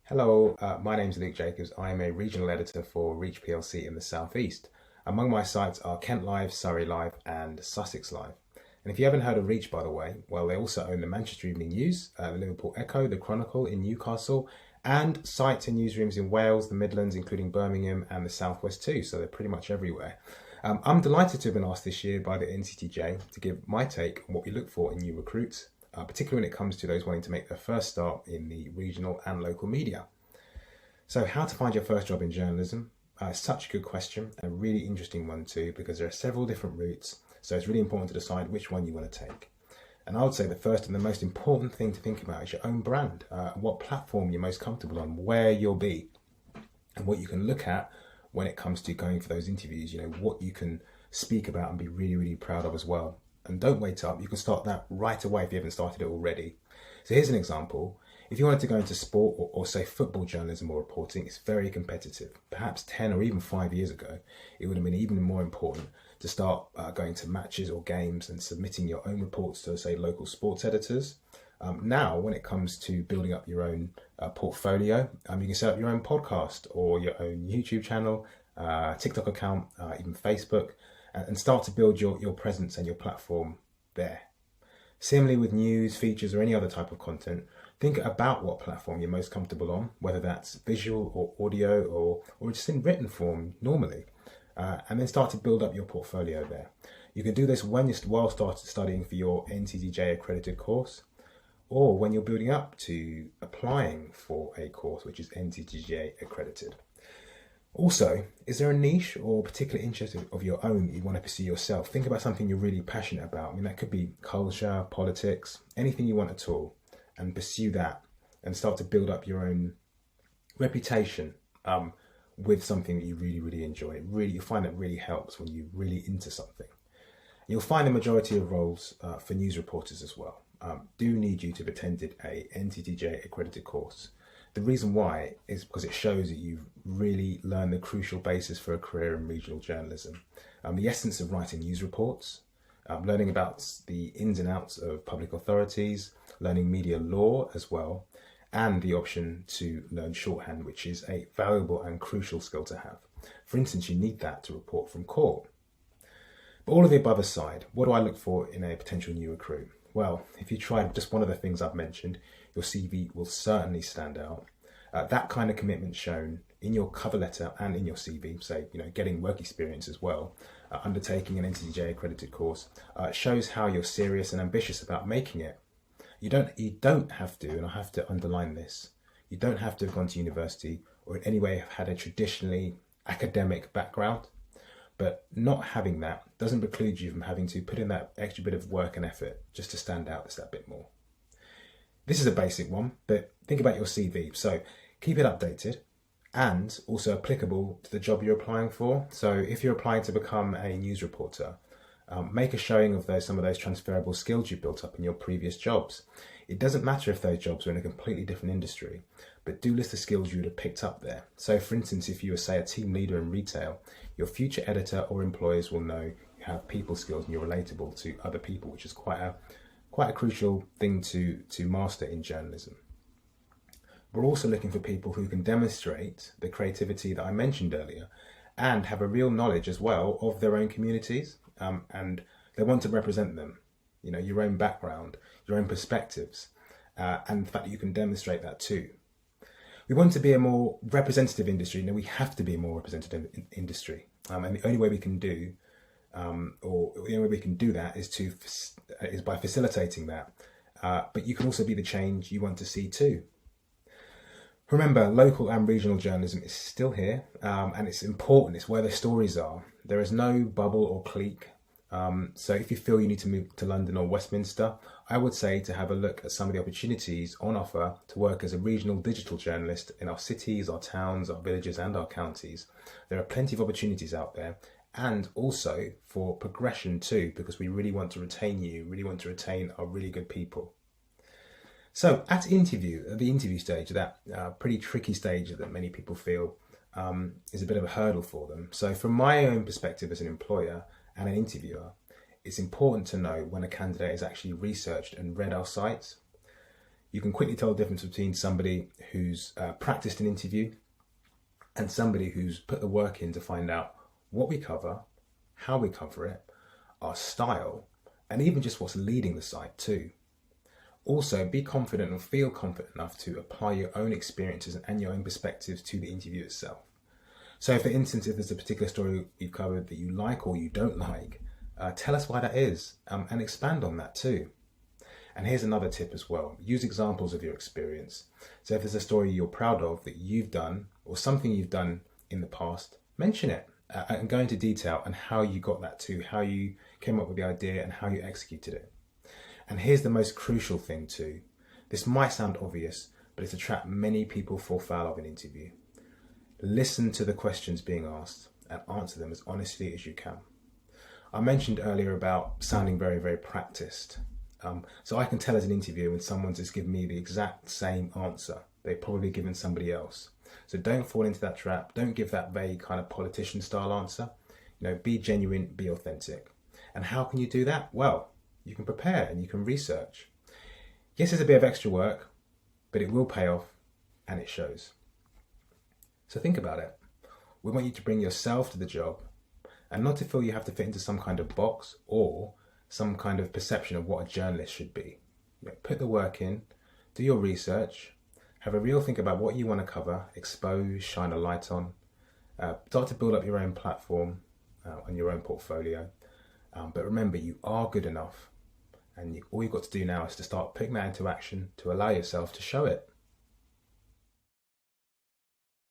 Hello, my name's Luke Jacobs. I am a regional editor for Reach PLC in the Southeast. Among my sites are Kent Live, Surrey Live, and Sussex Live. And if you haven't heard of Reach, by the way, well, they also own the Manchester Evening News, the Liverpool Echo, the Chronicle in Newcastle, and sites and newsrooms in Wales, the Midlands, including Birmingham, and the Southwest too. So they're pretty much everywhere. I'm delighted to have been asked this year by the NCTJ to give my take on what we look for in new recruits, particularly when it comes to those wanting to make their first start in the regional and local media. So how to find your first job in journalism? Such a good question, a really interesting one too, because there are several different routes, so it's really important to decide which one you want to take. And I would say the first and the most important thing to think about is your own brand, what platform you're most comfortable on, where you'll be, and what you can look at when it comes to going for those interviews, what you can speak about and be really, really proud of as well. And don't wait up, you can start that right away if you haven't started it already. So here's an example. If you wanted to go into sport or say football journalism or reporting, it's very competitive. Perhaps 10 or even 5 years ago, it would have been even more important to start going to matches or games and submitting your own reports to, say, local sports editors. Now, when it comes to building up your own portfolio, you can set up your own podcast or your own YouTube channel, TikTok account, even Facebook, and start to build your presence and your platform there. Similarly with news, features, or any other type of content, think about what platform you're most comfortable on, whether that's visual or audio or just in written form normally, and then start to build up your portfolio there. You can do this while studying for your NCTJ accredited course, or when you're building up to applying for a course which is NCTJ accredited. Also, is there a niche or particular interest of your own that you want to pursue yourself? Think about something you're really passionate about. That could be culture, politics, anything you want at all, and pursue that and start to build up your own reputation with something that you really, really enjoy. You'll find that really helps when you're really into something. You'll find the majority of roles for news reporters as well do need you to have attended a NCTJ accredited course. The reason why is because it shows that you've really learned the crucial basis for a career in regional journalism. The essence of writing news reports, learning about the ins and outs of public authorities, learning media law as well, and the option to learn shorthand, which is a valuable and crucial skill to have. For instance, you need that to report from court. But all of the above aside, what do I look for in a potential new recruit? Well, if you try just one of the things I've mentioned, your CV will certainly stand out. That kind of commitment shown in your cover letter and in your CV, say, getting work experience as well, undertaking an NCTJ accredited course, shows how you're serious and ambitious about making it. You don't have to, and I have to underline this, you don't have to have gone to university or in any way have had a traditionally academic background. But not having that doesn't preclude you from having to put in that extra bit of work and effort just to stand out just that bit more. This is a basic one, but think about your CV. So keep it updated and also applicable to the job you're applying for. So if you're applying to become a news reporter, make a showing of some of those transferable skills you built up in your previous jobs. It doesn't matter if those jobs are in a completely different industry, but do list the skills you would have picked up there. So for instance, if you were, say, a team leader in retail, your future editor or employers will know you have people skills and you're relatable to other people, which is quite a crucial thing to master in journalism. We're also looking for people who can demonstrate the creativity that I mentioned earlier and have a real knowledge as well of their own communities, and they want to represent them, your own background, your own perspectives, and the fact that you can demonstrate that too. We want to be a more representative industry. We have to be a more representative industry, and the only way we can do that is by facilitating that. But you can also be the change you want to see too. Remember, local and regional journalism is still here, and it's important. It's where the stories are. There is no bubble or clique. So if you feel you need to move to London or Westminster, I would say to have a look at some of the opportunities on offer to work as a regional digital journalist in our cities, our towns, our villages and our counties. There are plenty of opportunities out there, and also for progression too, because we really want to retain our really good people. So at the interview stage, that pretty tricky stage that many people feel is a bit of a hurdle for them. So from my own perspective as an employer and an interviewer, it's important to know when a candidate has actually researched and read our sites. You can quickly tell the difference between somebody who's practiced an interview and somebody who's put the work in to find out what we cover, how we cover it, our style, and even just what's leading the site too. Also, be confident and feel confident enough to apply your own experiences and your own perspectives to the interview itself. So for instance, if there's a particular story you've covered that you like or you don't like, tell us why that is, and expand on that too. And here's another tip as well. Use examples of your experience. So if there's a story you're proud of that you've done or something you've done in the past, mention it and go into detail on how you got that to, how you came up with the idea and how you executed it. And here's the most crucial thing too. This might sound obvious, but it's a trap many people fall foul of in interview. Listen to the questions being asked and answer them as honestly as you can. I mentioned earlier about sounding very, very practiced. So I can tell as an interviewer when someone's just given me the exact same answer they've probably given somebody else. So don't fall into that trap. Don't give that vague kind of politician style answer. Be genuine, be authentic. And how can you do that? Well, you can prepare and you can research. Yes, it's a bit of extra work, but it will pay off and it shows. So think about it. We want you to bring yourself to the job and not to feel you have to fit into some kind of box or some kind of perception of what a journalist should be. Put the work in, do your research, have a real think about what you want to cover, expose, shine a light on, start to build up your own platform and your own portfolio. But remember, you are good enough, and all you've got to do now is to start putting that into action to allow yourself to show it.